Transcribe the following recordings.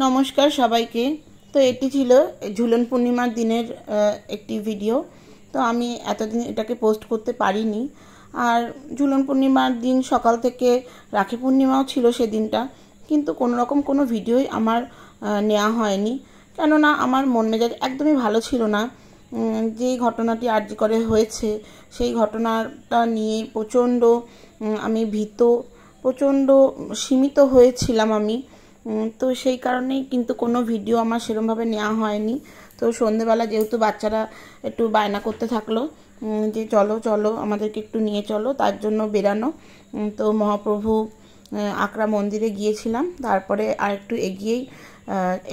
নমস্কার সবাইকে। তো এটি ছিল ঝুলন পূর্ণিমার দিনের একটি ভিডিও। তো আমি এতদিন এটাকে পোস্ট করতে পারিনি। আর ঝুলন পূর্ণিমার দিন সকাল থেকে রাখি পূর্ণিমাও ছিল সেদিনটা, কিন্তু কোনো রকম কোনো ভিডিওই আমার নেওয়া হয়নি। কেননা আমার মন মেজাজ একদমই ভালো ছিল না। যেই ঘটনাটি আরজি করে হয়েছে সেই ঘটনাটা নিয়ে প্রচণ্ড আমি ভীত, প্রচণ্ড সীমিত হয়েছিলাম আমি। তো সেই কারণেই কিন্তু কোনো ভিডিও আমার সেরকমভাবে নেওয়া হয়নি। তো সন্ধেবেলা যেহেতু বাচ্চারা একটু বায়না করতে থাকলো যে চলো চলো আমাদেরকে একটু নিয়ে চলো, তার জন্য বেরানো। তো মহাপ্রভু আকরা মন্দিরে গিয়েছিলাম। তারপরে আর একটু এগিয়েই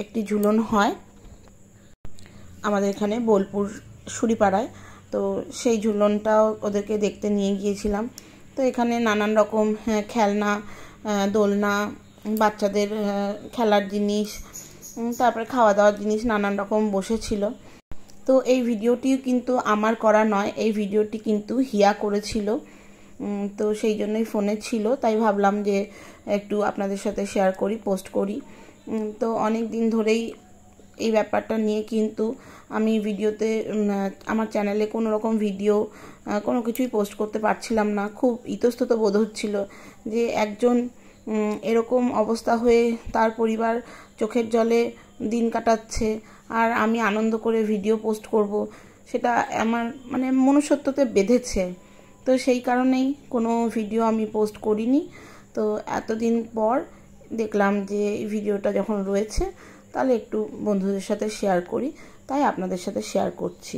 একটি ঝুলন হয় আমাদের এখানে বোলপুর সুরিপাড়ায়। তো সেই ঝুলনটাও ওদেরকে দেখতে নিয়ে গিয়েছিলাম। তো এখানে নানান রকম খেলনা, দোলনা, বাচ্চাদের খেলার জিনিস, তারপরে খাওয়া দাওয়ার জিনিস নানান রকম বসেছিল। তো এই ভিডিওটিও কিন্তু আমার করা নয়, এই ভিডিওটি কিন্তু হিয়া করেছিল। তো সেই জন্যই ফোনে ছিল, তাই ভাবলাম যে একটু আপনাদের সাথে শেয়ার করি, পোস্ট করি। তো অনেক দিন ধরেই এই ব্যাপারটা নিয়ে কিন্তু আমি ভিডিওতে আমার চ্যানেলে কোনো রকম ভিডিও কোনো কিছুই পোস্ট করতে পারছিলাম না। খুব ইতস্তত বোধ হচ্ছিল যে একজন এরকম অবস্থা হয়ে তার পরিবার চোখের জলে দিন কাটাচ্ছে, আর আমি আনন্দ করে ভিডিও পোস্ট করব, সেটা আমার মানে মনুষ্যত্বতে বেঁধেছে। তো সেই কারণেই কোনো ভিডিও আমি পোস্ট করিনি। তো এতদিন পর দেখলাম যে এই ভিডিওটা যখন রয়েছে তাহলে একটু বন্ধুদের সাথে শেয়ার করি, তাই আপনাদের সাথে শেয়ার করছি।